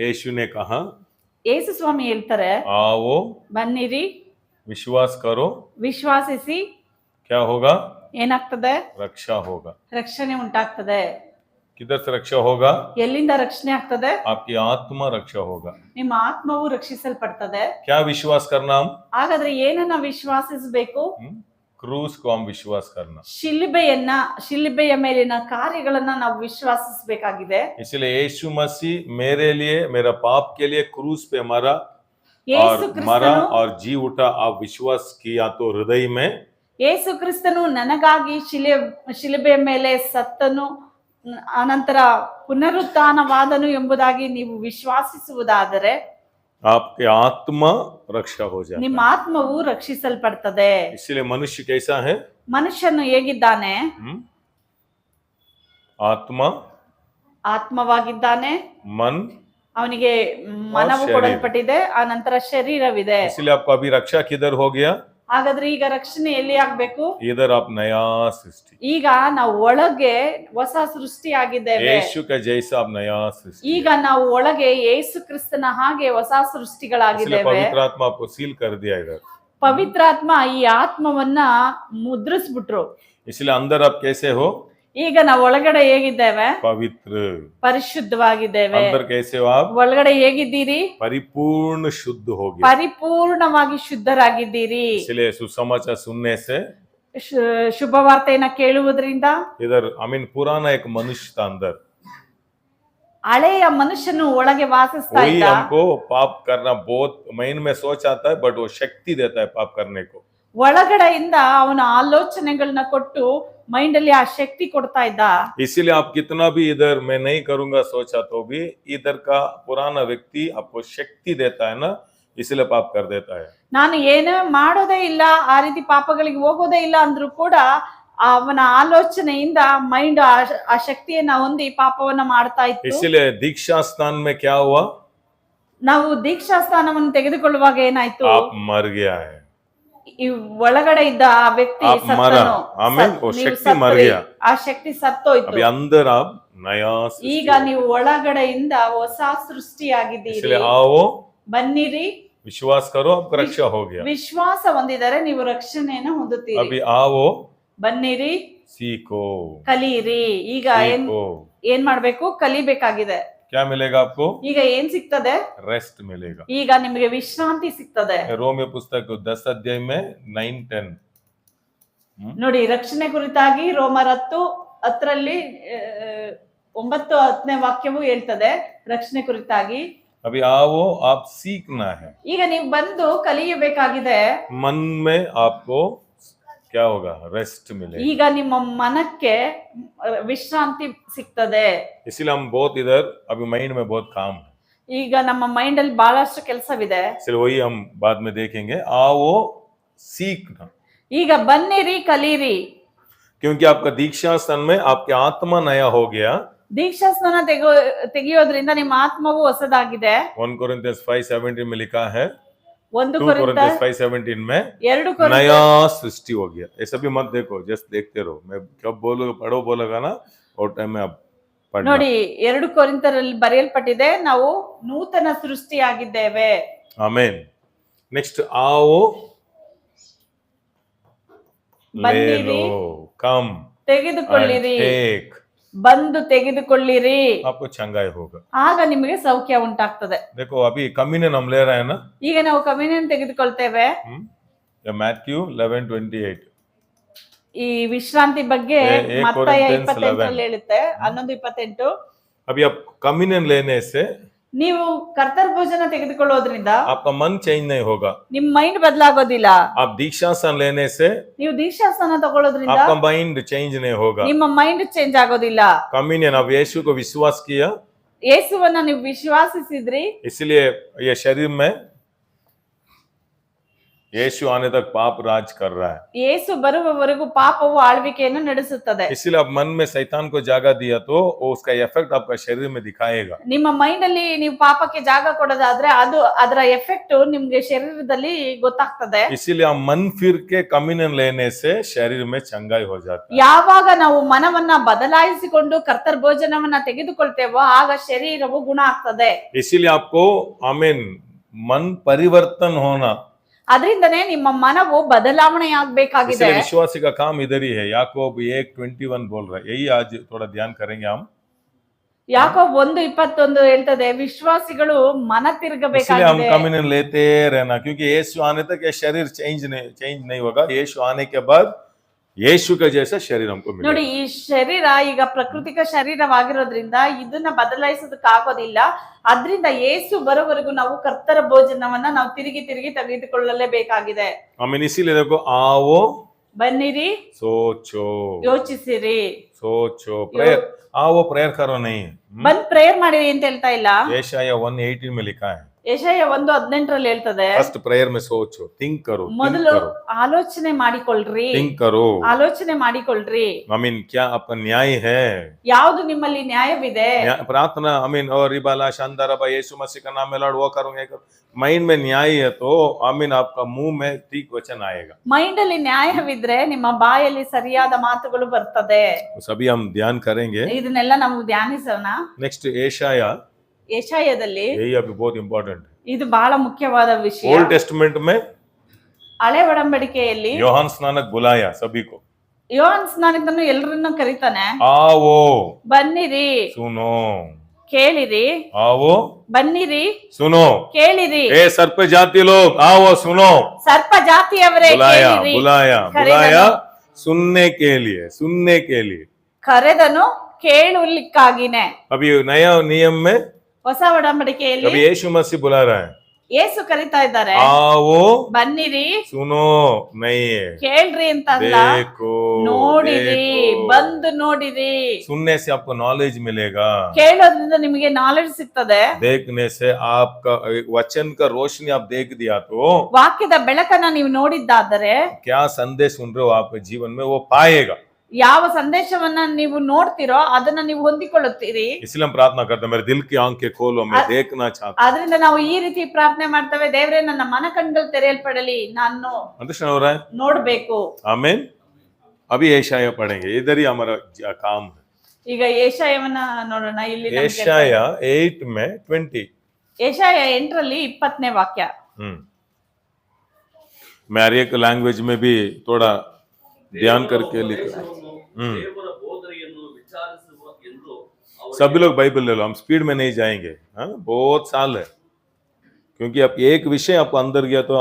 यीशु ने कहा, ಯೇಸು ಸ್ವಾಮಿ ಹೇಳ್ತಾರೆ, आओ ಬನ್ನಿರಿ, विश्वास करो, ವಿಶ್ವಾಸಿಸಿ, क्या होगा? ಏನಾಗ್ತದೆ? रक्षा होगा। ರಕ್ಷಣೆ ಉಂಟಾಗ್ತದೆ. किधर से रक्षा होगा? ಎಲ್ಲಿಂದ ರಕ್ಷಣೆ ಆಗ್ತದೆ? आपकी आत्मा रक्षा होगा। ನಿಮ್ಮ ಆತ್ಮವು ರಕ್ಷಿಸಲ್ಪಡ್ತದೆ. क्या विश्वास करना हम? ಹಾಗಾದ್ರೆ ಏನನ್ನ ವಿಶ್ವಾಸಿಸಬೇಕು? क्रूस को हम विश्वास करना। ಶಿಲುಬೆಯ ಮೇಲಿನ ಕಾರ್ಯಗಳನ್ನ ನಾವು ವಿಶ್ವಾಸಿಸಬೇಕಾಗಿದೆ. इसलिए यीशु मसीह मेरे लिए, मेरा पाप के लिए क्रूस पे मरा और जी उठा। आप विश्वास किया तो हृदय में, ಯೇಸು ಕ್ರಿಸ್ತನು ನನಗಾಗಿ ಶಿಲುಬೆಯ ಮೇಲೆ ಸತ್ತನು, ಅನಂತರ ಪುನರುತ್ಥಾನವಾದನು ಎಂಬುದಾಗಿ ನೀವು ವಿಶ್ವಾಸಿಸುವುದಾದರೆ आपके आत्मा रक्षा हो जाए। ನಿಮ್ಮ ಆತ್ಮವು ರಕ್ಷಿಸಲ್ಪಡ್ತದೆ. इसलिए मनुष्य कैसा है? ಮನುಷ್ಯನು ಹೇಗಿದ್ದಾನೆ? आत्मा, ಆತ್ಮವಾಗಿದ್ದಾನೆ. मन, ಅವನಿಗೆ ಮನವು ಕೊಡಲ್ಪಟ್ಟಿದೆ, ಆ ನಂತರ ಶರೀರವಿದೆ. इसलिए आपको अभी रक्षा किधर हो गया? ಹಾಗಾದ್ರೆ ಈಗ ರಕ್ಷಣೆ ಎಲ್ಲಿ ಆಗ್ಬೇಕು? इधर आप नया सृष्टि, ಈಗ ನಾವು ಒಳಗೆ ಹೊಸ ಸೃಷ್ಟಿ ಆಗಿದ್ದೇವೆ. यीशु का जैसा आप नया सृष्टि। ಈಗ ನಾವು ಒಳಗೆ ಯೇಸು ಕ್ರಿಸ್ತನ ಹಾಗೆ ಹೊಸ ಸೃಷ್ಟಿಗಳಾಗಿದ್ದೇವೆ. पवित्र आत्मा आपको सील कर दिया इधर। ಪವಿತ್ರಾತ್ಮ ಈ ಆತ್ಮವನ್ನ ಮುದ್ರಿಸ್ಬಿಟ್ರು. इसलिए अंदर आप कैसे हो? ಈಗ ನಾವು ಒಳಗಡೆ ಹೇಗಿದ್ದೇವೆ? पवित्र, ಪರಿಶುದ್ಧವಾಗಿದ್ದೇವೆ. अंदर कैसे हो आप? ಒಳಗಡೆ ಹೇಗಿದ್ದೀರಿ? परिपूर्ण शुद्ध हो गए। ಪರಿಪೂರ್ಣವಾಗಿ ಶುದ್ಧರಾಗಿದ್ದೀರಿ. इसलिए सुसमाचार सुनने से, ಶುಭವಾರ್ತೆಯನ್ನ ಕೇಳುವುದರಿಂದ, इधर पुराना एक मनुष्य था अंदर, ಹಳೆಯ ಮನುಷ್ಯನು ಒಳಗೆ ವಾಸಿಸ್ತಾ वही ಇದ್ದ. हमको पाप करना बहुत माइंड में सोच आता है, बट वो शक्ति देता है पाप करने को। ಒಳಗಡೆಯಿಂದ ಅವನ ಆಲೋಚನೆಗಳನ್ನ ಕೊಟ್ಟು ಮೈಂಡ್ ಅಲ್ಲಿ ಆ ಶಕ್ತಿ ಕೊಡ್ತಾ ಇದ್ದ. इसीलिए आप कितना भी इधर मैं नहीं करूंगा सोचा तो भी इधर का पुराना व्यक्ति आपको शक्ति देता है ना, इसलिए पाप कर देता है। ನಾನು ಏನು ಮಾಡೋದೇ ಇಲ್ಲ, ಆ ರೀತಿ ಪಾಪಗಳಿಗೆ ಹೋಗೋದೇ ಇಲ್ಲ ಅಂದ್ರೂ ಕೂಡ ಅವನ ಆಲೋಚನೆಯಿಂದ ಮೈಂಡ್ ಆ ಶಕ್ತಿಯನ್ನ ಹೊಂದಿ ಪಾಪವನ್ನ ಮಾಡ್ತಾ ಇತ್ತು. इसलिए दीक्षा स्नान में क्या हुआ? ನಾವು ದೀಕ್ಷಾ ಸ್ಥಾನವನ್ನು ತೆಗೆದುಕೊಳ್ಳುವಾಗ ಏನಾಯ್ತು? आप मर गया है। ಈ ಒಳಗಡೆ ಇದ್ದ ಆ ವ್ಯಕ್ತಿ ಸತ್ತನು. ಆ ಶಕ್ತಿ ಸತ್ತೋಯ್ತು. अभी अंदर आप नया सृष्टि, ಈಗ ನೀವು ಒಳಗಡೆಯಿಂದ ಹೊಸ ಸೃಷ್ಟಿಯಾಗಿದ್ದೀರಿ. इसलिए आओ, ಬನ್ನಿರಿ, विश्वास करो, आपका रक्षा हो गया। ವಿಶ್ವಾಸ ಹೊಂದಿದರೆ ನೀವು ರಕ್ಷಣೆಯನ್ನು ಹೊಂದುತ್ತೀರಿ. अभी आओ, ಬನ್ನಿರಿ, सीखो, ಕಲಿಯಿರಿ. ಈಗ ಏನ್ ಮಾಡ್ಬೇಕು? ಕಲಿಬೇಕಾಗಿದೆ. क्या मिलेगा आपको? ಈಗ ಏನ್ ಸಿಗ್ತದೆ? रेस्ट मिलेगा। ಈಗ ನಿಮಗೆ ವಿಶ್ರಾಂತಿ ಸಿಗ್ತದೆ. रोमियो पुस्तक 10 अध्याय में 9-10 ನೋಡಿ, ರಕ್ಷಣೆ ಕುರಿತಾಗಿ ರೋಮರ 10ರಲ್ಲಿ 9-10ನೇ ವಾಕ್ಯವು ಹೇಳ್ತದೆ ರಕ್ಷಣೆ ಕುರಿತಾಗಿ. अभी आओ, आप सीखना है। ಈಗ ನೀವು ಬಂದು ಕಲಿಯಬೇಕಾಗಿದೆ. मन में आपको क्या होगा? रेस्ट मिलेगा। ಈಗ ನಿಮ್ಮ ಮನಕ್ಕೆ ವಿಶ್ರಾಂತಿ ಸಿಗ್ತದೆ. इसलिए हम बहुत इधर अभी माइंड में बहुत काम है। ಈಗ ನಮ್ಮ ಮೈಂಡ್ ಅಲ್ಲಿ ಬಹಳಷ್ಟು ಕೆಲಸವಿದೆ. इसलिए वही हम बाद में देखेंगे। आओ, सीखना। ಈಗ ಬನ್ನಿರಿ, ಕಲಿಯಿರಿ. क्योंकि आपका दीक्षा स्थान में आपकी आत्मा नया हो गया। ದೀಕ್ಷಾ ಸ್ನಾನ ತೆಗೆಯೋದ್ರಿಂದ ನಿಮ್ಮ ಆತ್ಮವು ಹೊಸದಾಗಿದೆ. 1 Corinthians 5:17 में लिखा है, 1 2 Corinthians 5:17 में 2 नया सृष्टि हो गया। ऐसा भी मत देखो, जस्ट देखते रहो। मैं कब पढ़ो बोलेगा ना, और टाइम में आप पढ़ना। ನೋಡಿ, 2 ಕೊರಿಂಥರಲ್ಲಿ ಬರೆಯಲ್ಪಟ್ಟಿದೆ, ನಾವು ನೂತನ ಸೃಷ್ಟಿಯಾಗಿದ್ದೇವೆ. आमेन। नेक्स्ट आओ, ले लो, कम, ತೆಗೆದುಕೊಳ್ಳಿರಿ, टेक, ಬಂದು ತೆಗೆದುಕೊಳ್ಳಿರಿ, आपको चंगाई होगा। ಆಗ ನಿಮಗೆ ಸೌಖ್ಯ ಉಂಟಾಗ್ತದೆ. देखो अभी कम्युनियन हम ले रहे हैं ना, ಈಗ ನಾವು ಕಮ್ಯುನಿಯನ್ ತೆಗೆದುಕೊಳ್ತೇವೆ. मैथ्यू 11:28 ಈ ವಿಶ್ರಾಂತಿ ಬಗ್ಗೆ ಮತ್ತಾಯ 28ರಲ್ಲಿ ಹೇಳುತ್ತೆ, 11:28. अभी आप कम्युनियन लेने से ನೀವು ಕರ್ತರ್ ಭೋಜನ ತೆಗೆದುಕೊಳ್ಳೋದ್ರಿಂದ आपका मन चेंज नहीं होगा। ನಿಮ್ ಮೈಂಡ್ ಬದಲಾಗೋದಿಲ್ಲ. आप दीक्षा स्नान लेने से ನೀವು ದೀಕ್ಷಾ ಸ್ನಾನ ತಗೊಳ್ಳೋದ್ರಿಂದ आपका माइंड चेंज नहीं होगा। ನಿಮ್ಮ ಮೈಂಡ್ ಚೇಂಜ್ ಆಗೋದಿಲ್ಲ. कम्युनियन, अब यीशु को विश्वास किया, ಯೇಸುವನ್ನ ನೀವು ವಿಶ್ವಾಸಿಸಿದ್ರಿ, इसलिए ये शरीर में यीशु आने तक पाप राज कर रहा है, ಯೇಸು ಬರುವವರೆಗೂ ಪಾಪವು ಆಳ್ವಿಕೆಯನ್ನು ನಡೆಸುತ್ತದೆ. इसलिए अब मन में शैतान को जागा दिया तो वो उसका इफेक्ट आपका शरीर में दिखाएगा. ನಿಮ್ಮ ಮೈಂಡ್ ಅಲ್ಲಿ ನೀವು ಪಾಪಕ್ಕೆ ಜಾಗ ಕೊಡೋದಾದ್ರೆ ಅದು ಅದರ ಎಫೆಕ್ಟ್ ನಿಮ್ಗೆ ಶರೀರದಲ್ಲಿ ಗೊತ್ತಾಗ್ತದೆ. इसीलिए आप मन फिर के कम्युनियन लेने से शरीर में चंगाई हो जाता है. ಯಾವಾಗ ನಾವು ಮನವನ್ನ ಬದಲಾಯಿಸಿಕೊಂಡು ಕರ್ತರ್ ಭೋಜನವನ್ನ ತೆಗೆದುಕೊಳ್ತೇವೋ ಆಗ ಶರೀರವು ಗುಣ ಆಗ್ತದೆ. इसीलिए आपको आमीन मन परिवर्तन होना, ಅದರಿಂದನೇ ನಿಮ್ಮ ಮನವು ಬದಲಾವಣೆ ಆಗ್ಬೇಕಾಗಿದೆ. इसलिए विश्वासी का काम इधर ही है. याकूब 1:21 बोल रहा है, यही आज थोड़ा ध्यान करेंगे हम. ಯಾಕೋಬ್ 1:21 ಹೇಳ್ತದೆ ವಿಶ್ವಾಸಿಗಳು ಮನ इसलिए हम ತಿರುಗಬೇಕಾಗಿದೆ. कम्युनियन लेते रहना, क्योंकि यीशु आने तक ये शरीर चेंज नहीं होगा. यीशु आने के बाद यीशु का जैसा शरीर हमको ನೋಡಿ, मिलेगा. ಈ ಶರೀರ ಈಗ ಪ್ರಾಕೃತಿಕ ಶರೀರವಾಗಿರೋದ್ರಿಂದ ಇದನ್ನ ಬದಲಾಯಿಸೋದಕ್ಕಾಗೋದಿಲ್ಲ. ಅದ್ರಿಂದ ಯೇಸು ಬರೋವರೆಗೂ ನಾವು ಕರ್ತರ ಭೋಜನವನ್ನ ನಾವು ತಿರುಗಿ ತಿರುಗಿ ತೆಗೆದುಕೊಳ್ಳಲೇಬೇಕಾಗಿದೆ. आमीन. इसीलिए देखो, आओ ಬನ್ನಿರಿ, सोचो, ಯೋಚಿಸಿರಿ, सोचो, प्रेयर, आओ प्रेयर करो नहीं. ಬಂದ್ ಪ್ರೇಯರ್ ಮಾಡಿರಿ ಅಂತ ಹೇಳ್ತಾ ಇಲ್ಲ. यशाया 1:18 में लिखा है, ಯೆಶಾಯ 1:18 ಹೇಳ್ತದೆ फर्स्ट प्रेयर में सोचो, थिंक करो, ಮೊದಲು ಆಲೋಚನೆ ಮಾಡಿಕೊಳ್ಳ್ರಿ, थिंक करो. ಆಲೋಚನೆ ಮಾಡಿಕೊಳ್ಳ್ರಿ. आमीन. क्या आपका न्याय है? ಯಾವುದು ನಿಮ್ಮಲ್ಲಿ ನ್ಯಾಯವಿದೆ? प्रार्थना आमीन. और रिबाला शानदार बा यीशु मसीह का नाम में लॉर्ड वो करूंगा, माइंड में न्याय है तो आमीन आपका मुंह में ठीक वचन आएगा. ಮೈಂಡ್ ಅಲ್ಲಿ ನ್ಯಾಯವಿದ್ರೆ ನಿಮ್ಮ ಬಾಯಲ್ಲಿ ಸರಿಯಾದ ಮಾತುಗಳು ಬರ್ತದೆ. सभी हम ध्यान करेंगे. ಇದನ್ನೆಲ್ಲ ನಾವು ಧ್ಯಾನಿಸೋಣ. नेक्स्ट यशाया, ಯೆಶಾಯದಲ್ಲಿ यही अभी बहुत इंपॉर्टेंट है. ಇದು ಬಹಳ ಮುಖ್ಯವಾದ ವಿಷಯ. ओल्ड टेस्टमेंट में ಹಳೆ ಒಡಂಬಡಿಕೆಯಲ್ಲಿ योहान स्नानक बुलाया सभी को, ಯೋಹಾನ್ ಸ್ನಾನಕನು ಎಲ್ಲರನ್ನು ಕರೀತಾನೆ. आओ ಬನ್ನಿರಿ, सुनो, ಕೇಳಿರಿ, आओ ಬನ್ನಿರಿ, सुनो. ಕೇಳಿರಿ. ए सर्प जाति लोग आओ सुनो. ಸರ್ಪ ಜಾತಿಯವರೇ बुलाया ಕೇಳಿರಿ. बुलाया बुलाया सुनने के लिए, सुनने के लिए. ಕರೆದನು ಕೇಳುಲಿಕ್ಕಾಗಿನೇ. अभी नया नियम में ಹೊಸ ಒಡಂಬಡಿಕೆಯಲ್ಲಿ अभी यीशु मसीह बुला रहा है, ಯೇಸು ಕರೀತಾ ಇದ್ದಾರೆ. आओ ಬನ್ನಿರಿ, सुनो. नहीं है, ಕೇಳ್ರಿ ಅಂತ ಅಲ್ಲ, देखो, ನೋಡಿರಿ, देखो. ಬಂದು ನೋಡಿರಿ. सुनने से आपको नॉलेज मिलेगा, ಕೇಳೋದ್ರಿಂದ ನಿಮಗೆ ನಾಲೆಡ್ಜ್ ಸಿಗ್ತದೆ. देखने से आपका वचन का रोशनी आप देख दिया तो ವಾಕ್ಯದ ಬೆಳಕನ್ನ ನೀವು ನೋಡಿದ್ದಾದರೆ क्या संदेश सुन रहे हो आपके जीवन में वो पाएगा. ಯಾವ ಸಂದೇಶವನ್ನ ನೀವು ನೋಡ್ತಿರೋ ಅದನ್ನ ನೀವು ಹೊಂದಿಕೊಳ್ಳುತ್ತೀರಿ. इसलिए हम प्रार्थना करते हैं, मेरे दिल की आंखें खोलो, मैं देखना चाहता हूँ. ಆದ್ರಿಂದ ನಾವು ಈ ರೀತಿ ಪ್ರಾರ್ಥನೆ ಮಾಡ್ತೇವೆ, ದೇವರೇ ನನ್ನ ಮನ ಕಣ್ಗಳು ತೆರೆಯಲ್ಪಡಲಿ, ನಾನು अंडरस्टैंड हो रहा है? ನೋಡ್ಬೇಕು. आमीन. अभी यशाया पढ़ेंगे, इधर ही हमारा काम है. ಈಗ ಯೆಶಾಯವನ್ನ ನೋಡೋಣ. ಇಲ್ಲಿ ನಮ್ಗೆ यशाया 8 में 20. ಯೆಶಾಯ 8ರಲ್ಲಿ 20ನೇ ವಾಕ್ಯ. मैं हर एक लैंग्वेज में भी थोड़ा ध्यान करके लिखा. ದೇವರ ಬೋಧನೆಯನ್ನು ವಿಚಾರಿಸುವ ಎಂದು ಅವರು सभी लोग बाइबल ले लो, हम स्पीड में नहीं जाएंगे. हाँ, बहुत साल है, क्योंकि अब एक विषय आपको अंदर गया तो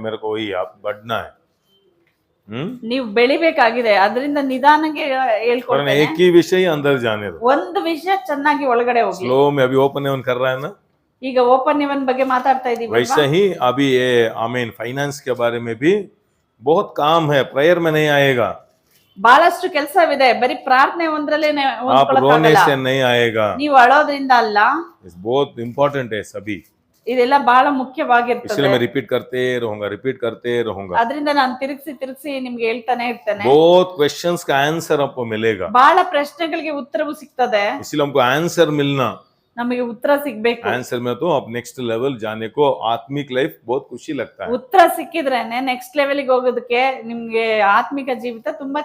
मेरे को वही आप बढ़ना है. ನೀವು ಬೆಳಿಬೇಕಾಗಿದೆ, ಅದರಿಂದ ನಿಧಾನಕ್ಕೆ वरना ಹೇಳ್ಕೊಡ್ತೇನೆ. एक ही विषय ही अंदर जाने दो. ಒಂದು ವಿಷಯ ಚೆನ್ನಾಗಿ ಒಳಗಡೆ ಹೋಗಿ. स्लो में अभी ओपन एवन कर रहा है ना, ಈಗ ಓಪನ್ ಇವನ್ ಬಗ್ಗೆ ಮಾತಾಡ್ತಾ ಇದೀವಿ. वैसे ही अभी ये आमीन फाइनेंस के बारे में भी बहुत काम है, प्रेयर में नहीं आएगा. ಬಹಳಷ್ಟು ಕೆಲಸವಿದೆ, ಬರೀ ಪ್ರಾರ್ಥನೆ ಒಂದ್ರಲ್ಲೇ आप रोने से नहीं आएगा. ನೀವು ಅಳೋದ್ರಿಂದ ಅಲ್ಲ. बहुत इंपॉर्टेंट है सभी. ಇದೆಲ್ಲ ಬಹಳ ಮುಖ್ಯವಾಗಿರ್ತದೆ. इसलिए मैं रिपीट करते रहूंगा. ಅದರಿಂದ ನಾನು ತಿರುಗಿಸಿ ನಿಮ್ಗೆ ಹೇಳ್ತಾನೆ ಇರ್ತೇನೆ. बहुत क्वेश्चंस का आंसर आपको मिलेगा. ಬಹಳ ಪ್ರಶ್ನೆಗಳಿಗೆ ಉತ್ತರವೂ ಸಿಗ್ತದೆ. इसलिए हमको आंसर मिलना, ನಮಗೆ ಉತ್ತರ ಸಿಗ್ಬೇಕು. आंसर में तो आप नेक्स्ट लेवल जाने को आत्मिक लाइफ बहुत खुशी लगता है. ಉತ್ತರ ಸಿಕ್ಕಿದ್ರೇನೆ ನೆಕ್ಸ್ಟ್ ಲೆವೆಲ್ಗೆ ಹೋಗೋದಕ್ಕೆ ನಿಮ್ಗೆ ಆತ್ಮಿಕ ಜೀವಿತ ತುಂಬಾ